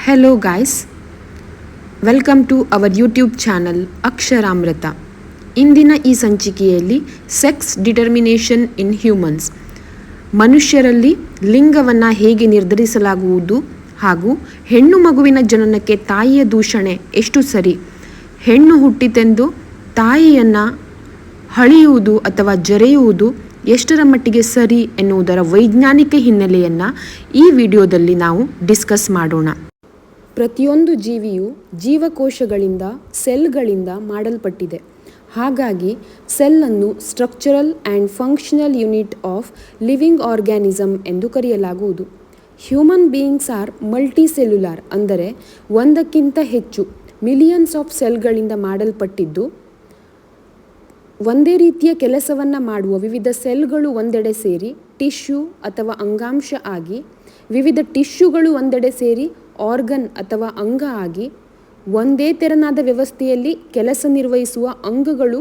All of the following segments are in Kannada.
Hello guys, welcome to our YouTube channel Aksharamruta. ಇಂದಿನ ಈ ಸಂಚಿಕೆಯಲ್ಲಿ ಸೆಕ್ಸ್ ಡಿಟರ್ಮಿನೇಷನ್ ಇನ್ ಹ್ಯೂಮನ್ಸ್, ಮನುಷ್ಯರಲ್ಲಿ ಲಿಂಗವನ್ನು ಹೇಗೆ ನಿರ್ಧರಿಸಲಾಗುವುದು ಹಾಗೂ ಹೆಣ್ಣು ಮಗುವಿನ ಜನನಕ್ಕೆ ತಾಯಿಯ ದೂಷಣೆ ಎಷ್ಟು ಸರಿ, ಹೆಣ್ಣು ಹುಟ್ಟಿತೆಂದು ತಾಯಿಯನ್ನು ಹಳೆಯುವುದು ಅಥವಾ ಜರೆಯುವುದು ಎಷ್ಟರ ಮಟ್ಟಿಗೆ ಸರಿ ಎನ್ನುವುದರ ವೈಜ್ಞಾನಿಕ ಹಿನ್ನೆಲೆಯನ್ನು ಈ ವಿಡಿಯೋದಲ್ಲಿ ನಾವು ಡಿಸ್ಕಸ್ ಮಾಡೋಣ. ಪ್ರತಿಯೊಂದು ಜೀವಿಯು ಜೀವಕೋಶಗಳಿಂದ ಸೆಲ್ಗಳಿಂದ ಮಾಡಲ್ಪಟ್ಟಿದೆ. ಹಾಗಾಗಿ ಸೆಲ್ಲನ್ನು structural and functional unit of living organism ಎಂದು ಕರೆಯಲಾಗುವುದು. ಹ್ಯೂಮನ್ ಬೀಯಿಂಗ್ಸ್ ಆರ್ ಮಲ್ಟಿಸೆಲ್ಯುಲಾರ್, ಅಂದರೆ ಒಂದಕ್ಕಿಂತ ಹೆಚ್ಚು ಮಿಲಿಯನ್ಸ್ ಆಫ್ ಸೆಲ್ಗಳಿಂದ ಮಾಡಲ್ಪಟ್ಟಿದ್ದು, ಒಂದೇ ರೀತಿಯ ಕೆಲಸವನ್ನು ಮಾಡುವ ವಿವಿಧ ಸೆಲ್ಗಳು ಒಂದೆಡೆ ಸೇರಿ ಟಿಶ್ಯೂ ಅಥವಾ ಅಂಗಾಂಶ ಆಗಿ, ವಿವಿಧ ಟಿಶ್ಯೂಗಳು ಒಂದೆಡೆ ಸೇರಿ ಆರ್ಗನ್ ಅಥವಾ ಅಂಗ ಆಗಿ, ಒಂದೇ ತೆರನಾದ ವ್ಯವಸ್ಥೆಯಲ್ಲಿ ಕೆಲಸ ನಿರ್ವಹಿಸುವ ಅಂಗಗಳು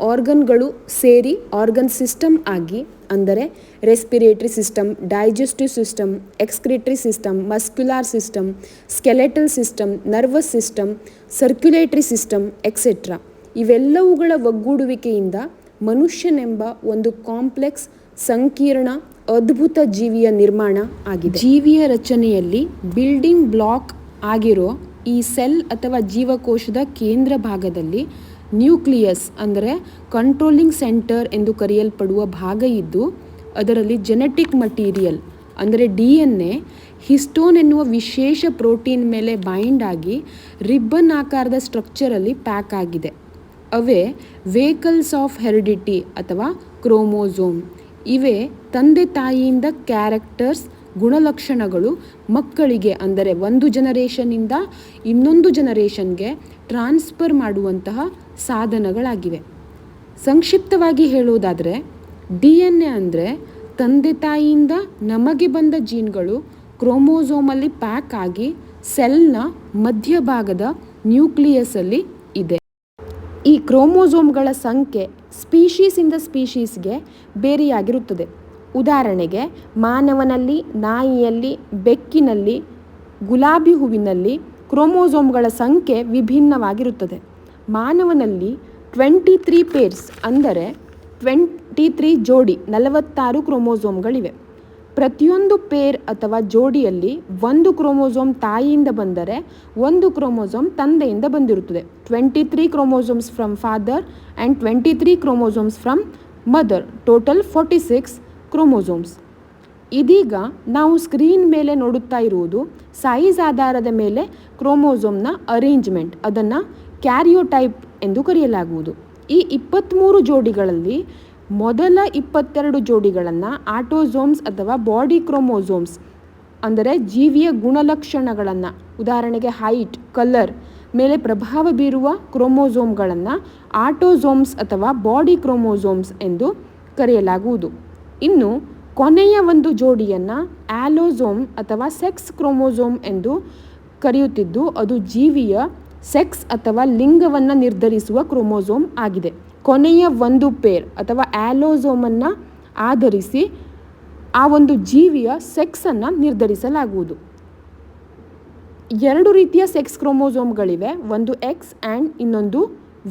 ಆರ್ಗನ್ಗಳು ಸೇರಿ ಆರ್ಗನ್ ಸಿಸ್ಟಮ್ ಆಗಿ, ಅಂದರೆ respiratory system, digestive system, excretory system, muscular system, skeletal system, nervous system, circulatory system etcetera. ಇವೆಲ್ಲವುಗಳ ಒಗ್ಗೂಡುವಿಕೆಯಿಂದ ಮನುಷ್ಯನೆಂಬ ಒಂದು ಕಾಂಪ್ಲೆಕ್ಸ್, ಸಂಕೀರ್ಣ, ಅದ್ಭುತ ಜೀವಿಯ ನಿರ್ಮಾಣ ಆಗಿದೆ. ಜೀವಿಯ ರಚನೆಯಲ್ಲಿ ಬಿಲ್ಡಿಂಗ್ ಬ್ಲಾಕ್ ಆಗಿರೋ ಈ ಸೆಲ್ ಅಥವಾ ಜೀವಕೋಶದ ಕೇಂದ್ರ ಭಾಗದಲ್ಲಿ ನ್ಯೂಕ್ಲಿಯಸ್, ಅಂದರೆ ಕಂಟ್ರೋಲಿಂಗ್ ಸೆಂಟರ್ ಎಂದು ಕರೆಯಲ್ಪಡುವ ಭಾಗ ಇದ್ದು, ಅದರಲ್ಲಿ ಜೆನೆಟಿಕ್ ಮಟೀರಿಯಲ್ ಅಂದರೆ DNA, ಹಿಸ್ಟೋನ್ ಎನ್ನುವ ವಿಶೇಷ ಪ್ರೋಟೀನ್ ಮೇಲೆ ಬೈಂಡ್ ಆಗಿ ರಿಬ್ಬನ್ ಆಕಾರದ ಸ್ಟ್ರಕ್ಚರಲ್ಲಿ ಪ್ಯಾಕ್ ಆಗಿದೆ. ಅವೇ ವೆಹಿಕಲ್ಸ್ ಆಫ್ ಹೆರಿಡಿಟಿ ಅಥವಾ ಕ್ರೋಮೋಸೋಮ್. ಇವೇ ತಂದೆ ತಾಯಿಯಿಂದ ಕ್ಯಾರೆಕ್ಟರ್ಸ್, ಗುಣಲಕ್ಷಣಗಳು ಮಕ್ಕಳಿಗೆ, ಅಂದರೆ ಒಂದು ಜನರೇಷನ್ನಿಂದ ಇನ್ನೊಂದು ಜನರೇಷನ್ಗೆ ಟ್ರಾನ್ಸ್ಫರ್ ಮಾಡುವಂತಹ ಸಾಧನಗಳಾಗಿವೆ. ಸಂಕ್ಷಿಪ್ತವಾಗಿ ಹೇಳುವುದಾದರೆ, DNA ಅಂದರೆ ತಂದೆ ತಾಯಿಯಿಂದ ನಮಗೆ ಬಂದ ಜೀನ್ಗಳು ಕ್ರೋಮೋಸೋಮಲ್ಲಿ ಪ್ಯಾಕ್ ಆಗಿ ಸೆಲ್ನ ಮಧ್ಯಭಾಗದ ನ್ಯೂಕ್ಲಿಯಸ್ಸಲ್ಲಿ ಇದೆ. ಈ ಕ್ರೋಮೋಸೋಮ್ಗಳ ಸಂಖ್ಯೆ ಸ್ಪೀಷೀಸಿಂದ ಸ್ಪೀಷೀಸ್ಗೆ ಬೇರೆಯಾಗಿರುತ್ತದೆ. ಉದಾಹರಣೆಗೆ, ಮಾನವನಲ್ಲಿ, ನಾಯಿಯಲ್ಲಿ, ಬೆಕ್ಕಿನಲ್ಲಿ, ಗುಲಾಬಿ ಹೂವಿನಲ್ಲಿ ಕ್ರೋಮೋಸೋಮ್ಗಳ ಸಂಖ್ಯೆ ವಿಭಿನ್ನವಾಗಿರುತ್ತದೆ. ಮಾನವನಲ್ಲಿ 23 ಪೇರ್ಸ್, ಅಂದರೆ 23 ಜೋಡಿ 46 ಕ್ರೋಮೋಸೋಮ್ಗಳಿವೆ. ಪ್ರತಿಯೊಂದು ಪೇರ್ ಅಥವಾ ಜೋಡಿಯಲ್ಲಿ ಒಂದು ಕ್ರೋಮೋಸೋಮ್ ತಾಯಿಯಿಂದ ಬಂದರೆ ಒಂದು ಕ್ರೋಮೋಸೋಮ್ ತಂದೆಯಿಂದ ಬಂದಿರುತ್ತದೆ. 23 chromosomes from father and 23 chromosomes from mother, total 46 chromosomes. ಇದೀಗ ನಾವು ಸ್ಕ್ರೀನ್ ಮೇಲೆ ನೋಡುತ್ತಾ ಇರುವುದು ಸೈಜ್ ಆಧಾರದ ಮೇಲೆ ಕ್ರೋಮೋಸೋಮ್ನ ಅರೇಂಜ್ಮೆಂಟ್. ಅದನ್ನು ಕ್ಯಾರಿಯೋಟೈಪ್ ಎಂದು ಕರೆಯಲಾಗುವುದು. ಈ 23 ಜೋಡಿಗಳಲ್ಲಿ ಮೊದಲ 22 ಜೋಡಿಗಳನ್ನು ಆಟೋಸೋಮ್ಸ್ ಅಥವಾ ಬಾಡಿ ಕ್ರೋಮೋಸೋಮ್ಸ್, ಅಂದರೆ ಜೀವಿಯ ಗುಣಲಕ್ಷಣಗಳನ್ನು, ಉದಾಹರಣೆಗೆ ಹೈಟ್, ಕಲರ್ ಮೇಲೆ ಪ್ರಭಾವ ಬೀರುವ ಕ್ರೋಮೋಸೋಮ್ಗಳನ್ನು ಆಟೋಸೋಮ್ಸ್ ಅಥವಾ ಬಾಡಿ ಕ್ರೋಮೋಸೋಮ್ಸ್ ಎಂದು ಕರೆಯಲಾಗುವುದು. ಇನ್ನು ಕೊನೆಯ ಒಂದು ಜೋಡಿಯನ್ನು ಆಲೋಸೋಮ್ ಅಥವಾ ಸೆಕ್ಸ್ ಕ್ರೋಮೋಸೋಮ್ ಎಂದು ಕರೆಯುತ್ತಿದ್ದು, ಅದು ಜೀವಿಯ ಸೆಕ್ಸ್ ಅಥವಾ ಲಿಂಗವನ್ನು ನಿರ್ಧರಿಸುವ ಕ್ರೋಮೋಸೋಮ್ ಆಗಿದೆ. ಕೊನೆಯ ಒಂದು ಪೇರ್ ಅಥವಾ ಆಲೋಸೋಮನ್ನು ಆಧರಿಸಿ ಆ ಒಂದು ಜೀವಿಯ ಸೆಕ್ಸನ್ನು ನಿರ್ಧರಿಸಲಾಗುವುದು. 2 ರೀತಿಯ ಸೆಕ್ಸ್ ಕ್ರೋಮೋಸೋಮ್ಗಳಿವೆ, ಒಂದು X ಆ್ಯಂಡ್ ಇನ್ನೊಂದು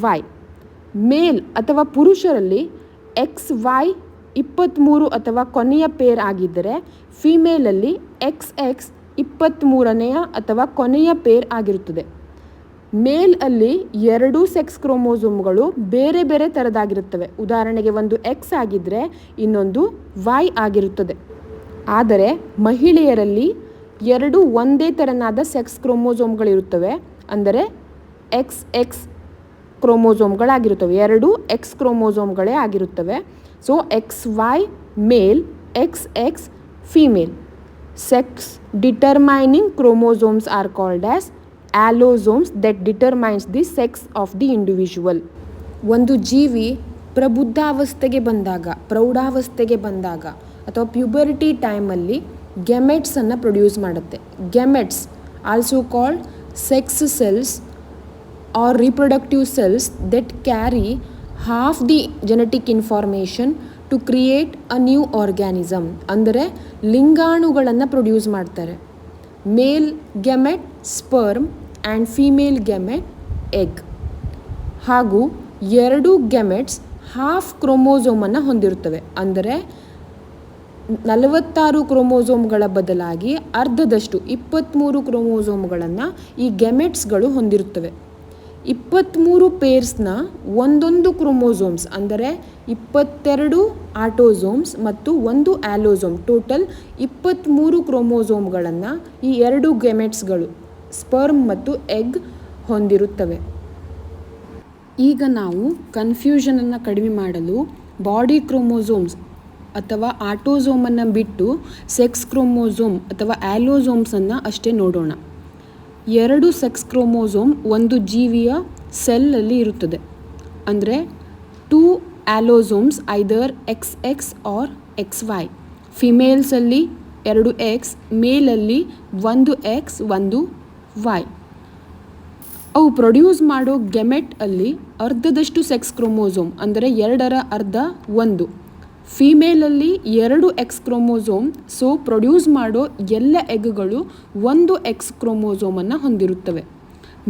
Y. ಮೇಲ್ ಅಥವಾ ಪುರುಷರಲ್ಲಿ XY 23 ಅಥವಾ ಕೊನೆಯ ಪೇರ್ ಆಗಿದ್ದರೆ, ಫಿಮೇಲಲ್ಲಿ XX 23ನೆಯ ಅಥವಾ ಕೊನೆಯ ಪೇರ್ ಆಗಿರುತ್ತದೆ. ಮೇಲ್ ಅಲ್ಲಿ 2 ಸೆಕ್ಸ್ ಕ್ರೋಮೋಸೋಮ್ಗಳು ಬೇರೆ ಬೇರೆ ಥರದಾಗಿರುತ್ತವೆ. ಉದಾಹರಣೆಗೆ, ಒಂದು X ಆಗಿದ್ದರೆ ಇನ್ನೊಂದು Y ಆಗಿರುತ್ತದೆ. ಆದರೆ ಮಹಿಳೆಯರಲ್ಲಿ 2 ಒಂದೇ ತೆರನಾದ ಸೆಕ್ಸ್ ಕ್ರೋಮೋಸೋಮ್ಗಳಿರುತ್ತವೆ, ಅಂದರೆ XX ಕ್ರೋಮೋಸೋಮ್ಗಳಾಗಿರುತ್ತವೆ. 2 X ಕ್ರೋಮೋಸೋಮ್ಗಳೇ ಆಗಿರುತ್ತವೆ. So XY male, XX female. Sex determining chromosomes are called as allosomes that determines the sex of the individual. ಒಂದು ಜೀವಿ ಪ್ರಬುದ್ಧಾವಸ್ಥೆಗೆ ಬಂದಾಗ, ಪ್ರೌಢಾವಸ್ಥೆಗೆ ಬಂದಾಗ ಅಥವಾ ಪ್ಯೂಬರಿಟಿ ಟೈಮಲ್ಲಿ ಗೆಮೆಟ್ಸನ್ನು ಪ್ರೊಡ್ಯೂಸ್ ಮಾಡುತ್ತೆ. Gametes also called sex cells or reproductive cells that carry half the genetic information to create a new organism, ಅಂದರೆ ಲಿಂಗಾಣುಗಳನ್ನು ಪ್ರೊಡ್ಯೂಸ್ ಮಾಡ್ತಾರೆ. Male gamete sperm and female gamete egg. ಹಾಗೂ 2 ಗೆಮೆಟ್ಸ್ ಹಾಫ್ ಕ್ರೋಮೋಸೋಮನ್ನು ಹೊಂದಿರುತ್ತವೆ. ಅಂದರೆ 46 ಕ್ರೋಮೋಸೋಮ್ಗಳ ಬದಲಾಗಿ ಅರ್ಧದಷ್ಟು 23 ಕ್ರೋಮೋಸೋಮ್ಗಳನ್ನು ಈ ಗೆಮೆಟ್ಸ್ಗಳು ಹೊಂದಿರುತ್ತವೆ. 23 ಪೇರ್ಸ್ನ ಒಂದೊಂದು ಕ್ರೋಮೋಸೋಮ್ಸ್ ಅಂದರೆ 22 ಆಟೋಸೋಮ್ಸ್ ಮತ್ತು 1 ಆಲೋಸೋಮ್, ಟೋಟಲ್ 23 ಕ್ರೋಮೋಸೋಮ್ಗಳನ್ನು ಈ 2 ಗೆಮೆಟ್ಸ್ಗಳು ಸ್ಪರ್ಮ್ ಮತ್ತು ಎಗ್ ಹೊಂದಿರುತ್ತವೆ. ಈಗ ನಾವು ಕನ್ಫ್ಯೂಷನನ್ನು ಕಡಿಮೆ ಮಾಡಲು ಬಾಡಿ ಕ್ರೋಮೋಸೋಮ್ಸ್ ಅಥವಾ ಆಟೋಸೋಮನ್ನು ಬಿಟ್ಟು ಸೆಕ್ಸ್ ಕ್ರೋಮೋಸೋಮ್ ಅಥವಾ ಆಲೋಸೋಮ್ಸನ್ನು ಅಷ್ಟೇ ನೋಡೋಣ. 2 ಸೆಕ್ಸ್ ಕ್ರೋಮೋಸೋಮ್ ಒಂದು ಜೀವಿಯ ಸೆಲ್ಲಲ್ಲಿ ಇರುತ್ತದೆ. ಅಂದರೆ 2 allosomes either XX or XY. ಫಿಮೇಲ್ಸಲ್ಲಿ 2 X, ಮೇಲಲ್ಲಿ 1 X 1 Y. ಅವು ಪ್ರೊಡ್ಯೂಸ್ ಮಾಡೋ ಗೆಮೆಟ್ ಅಲ್ಲಿ ಅರ್ಧದಷ್ಟು ಸೆಕ್ಸ್ ಕ್ರೋಮೋಸೋಮ್ ಅಂದರೆ 2ರ ಅರ್ಧ 1. ಫಿಮೇಲಲ್ಲಿ 2 X ಕ್ರೋಮೋಸೋಮ್, ಸೊ ಪ್ರೊಡ್ಯೂಸ್ ಮಾಡೋ ಎಲ್ಲ ಎಗ್ಗಳು 1 X ಕ್ರೋಮೋಸೋಮನ್ನು ಹೊಂದಿರುತ್ತವೆ.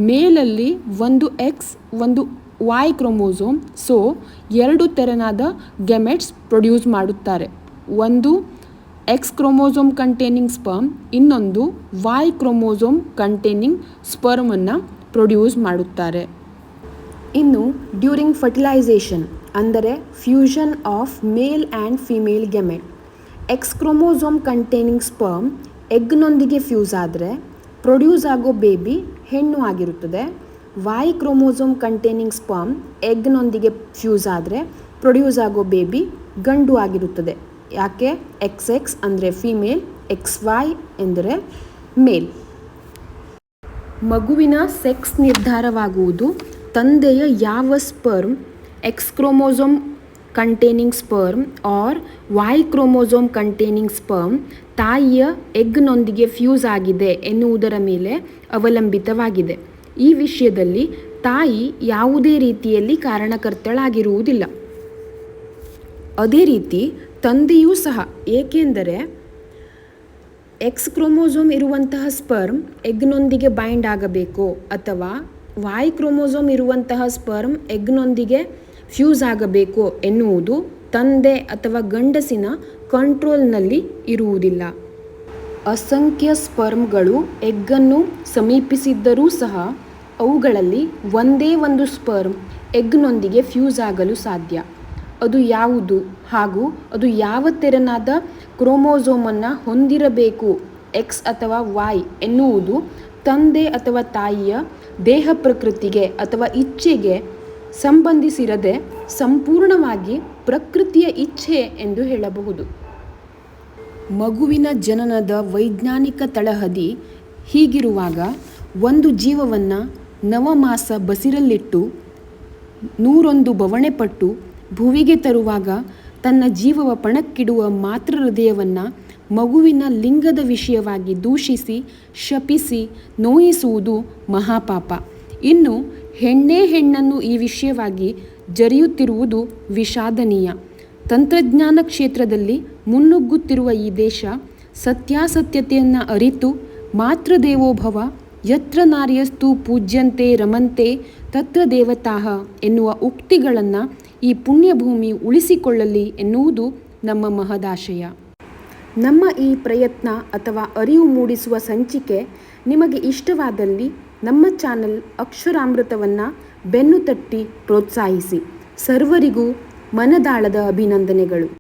ಮೇಲಲ್ಲಿ 1 X 1 Y ಕ್ರೋಮೋಸೋಮ್, ಸೊ 2 ತೆರನಾದ ಗೆಮೆಟ್ಸ್ ಪ್ರೊಡ್ಯೂಸ್ ಮಾಡುತ್ತಾರೆ. ಒಂದು X ಕ್ರೋಮೋಸೋಮ್ ಕಂಟೇನಿಂಗ್ ಸ್ಪರ್ಮ್, ಇನ್ನೊಂದು Y ಕ್ರೋಮೋಸೋಮ್ ಕಂಟೇನಿಂಗ್ ಸ್ಪರ್ಮನ್ನು ಪ್ರೊಡ್ಯೂಸ್ ಮಾಡುತ್ತಾರೆ. ಇನ್ನು ಡ್ಯೂರಿಂಗ್ ಫರ್ಟಿಲೈಸೇಷನ್ ಅಂದರೆ fusion of male and female gamete, X chromosome containing sperm ಎಗ್ನೊಂದಿಗೆ ಫ್ಯೂಸ್ ಆದರೆ ಪ್ರೊಡ್ಯೂಸ್ ಆಗೋ ಬೇಬಿ ಹೆಣ್ಣು ಆಗಿರುತ್ತದೆ. Y ಕ್ರೋಮೋಸೋಮ್ ಕಂಟೇನಿಂಗ್ ಸ್ಪರ್ಮ್ ಎಗ್ನೊಂದಿಗೆ ಫ್ಯೂಸ್ ಆದರೆ ಪ್ರೊಡ್ಯೂಸ್ ಆಗೋ ಬೇಬಿ ಗಂಡು ಆಗಿರುತ್ತದೆ. ಯಾಕೆ? XX ಅಂದರೆ ಫಿಮೇಲ್, XY ಎಂದರೆ ಮೇಲ್. ಮಗುವಿನ ಸೆಕ್ಸ್ ನಿರ್ಧಾರವಾಗುವುದು ತಂದೆಯ ಯಾವ sperm, X chromosome containing sperm or Y chromosome containing sperm ತಾಯಿಯ ಎಗ್ನೊಂದಿಗೆ ಫ್ಯೂಸ್ ಆಗಿದೆ ಎನ್ನುವುದರ ಮೇಲೆ ಅವಲಂಬಿತವಾಗಿದೆ. ಈ ವಿಷಯದಲ್ಲಿ ತಾಯಿ ಯಾವುದೇ ರೀತಿಯಲ್ಲಿ ಕಾರಣಕರ್ತಳಾಗಿರುವುದಿಲ್ಲ. ಅದೇ ರೀತಿ ತಂದೆಯೂ ಸಹ, ಏಕೆಂದರೆ X ಕ್ರೋಮೋಸೋಮ್ ಇರುವಂತಹ ಸ್ಪರ್ಮ್ ಎಗ್ನೊಂದಿಗೆ ಬೈಂಡ್ ಆಗಬೇಕು ಅಥವಾ Y ಕ್ರೋಮೋಸೋಮ್ ಇರುವಂತಹ ಸ್ಪರ್ಮ್ ಎಗ್ನೊಂದಿಗೆ ಫ್ಯೂಸ್ ಆಗಬೇಕು ಎನ್ನುವುದು ತಂದೆ ಅಥವಾ ಗಂಡಸಿನ ಕಂಟ್ರೋಲ್ನಲ್ಲಿ ಇರುವುದಿಲ್ಲ. ಅಸಂಖ್ಯ ಸ್ಪರ್ಮ್ಗಳು ಎಗ್ಗನ್ನು ಸಮೀಪಿಸಿದ್ದರೂ ಸಹ ಅವುಗಳಲ್ಲಿ ಒಂದೇ ಒಂದು ಸ್ಪರ್ಮ್ ಎಗ್ನೊಂದಿಗೆ ಫ್ಯೂಸ್ ಆಗಲು ಸಾಧ್ಯ. ಅದು ಯಾವುದು ಹಾಗೂ ಅದು ಯಾವ ತೆರನಾದ ಕ್ರೋಮೋಸೋಮನ್ನು ಹೊಂದಿರಬೇಕು, X ಅಥವಾ Y ಎನ್ನುವುದು ತಂದೆ ಅಥವಾ ತಾಯಿಯ ದೇಹ ಪ್ರಕೃತಿಗೆ ಅಥವಾ ಇಚ್ಛೆಗೆ ಸಂಬಂಧಿಸಿರದೆ ಸಂಪೂರ್ಣವಾಗಿ ಪ್ರಕೃತಿಯ ಇಚ್ಛೆ ಎಂದು ಹೇಳಬಹುದು. ಮಗುವಿನ ಜನನದ ವೈಜ್ಞಾನಿಕ ತಳಹದಿ ಹೀಗಿರುವಾಗ ಒಂದು ಜೀವವನ್ನು 9 ಮಾಸ ಬಸಿರಲ್ಲಿಟ್ಟು 101 ಬವಣೆ ಪಟ್ಟು ಭುವಿಗೆ ತರುವಾಗ ತನ್ನ ಜೀವವ ಪಣಕ್ಕಿಡುವ ಮಾತೃ ಹೃದಯವನ್ನು ಮಗುವಿನ ಲಿಂಗದ ವಿಷಯವಾಗಿ ದೂಷಿಸಿ ಶಪಿಸಿ ನೋಯಿಸುವುದು ಮಹಾಪಾಪ. ಇನ್ನು ಹೆಣ್ಣನ್ನು ಈ ವಿಷಯವಾಗಿ ಜರಿಯುತ್ತಿರುವುದು ವಿಷಾದನೀಯ. ತಂತ್ರಜ್ಞಾನ ಕ್ಷೇತ್ರದಲ್ಲಿ ಮುನ್ನುಗ್ಗುತ್ತಿರುವ ಈ ದೇಶ ಸತ್ಯಾಸತ್ಯತೆಯನ್ನು ಅರಿತು ಮಾತೃದೇವೋಭವ ಯತ್ರ ನಾರ್ಯಸ್ತು ಪೂಜ್ಯಂತೆ ರಮಂತೆ ತತ್ರ ದೇವತಾಃ ಎನ್ನುವ ಉಕ್ತಿಗಳನ್ನು ಈ ಪುಣ್ಯಭೂಮಿ ಉಳಿಸಿಕೊಳ್ಳಲಿ ಎನ್ನುವುದು ನಮ್ಮ ಮಹದಾಶಯ. ನಮ್ಮ ಈ ಪ್ರಯತ್ನ ಅಥವಾ ಅರಿವು ಮೂಡಿಸುವ ಸಂಚಿಕೆ ನಿಮಗೆ ಇಷ್ಟವಾದಲ್ಲಿ ನಮ್ಮ ಚಾನಲ್ ಅಕ್ಷರಾಮೃತವನ್ನು ಬೆನ್ನು ತಟ್ಟಿ ಪ್ರೋತ್ಸಾಹಿಸಿ. ಸರ್ವರಿಗೂ ಮನದಾಳದ ಅಭಿನಂದನೆಗಳು.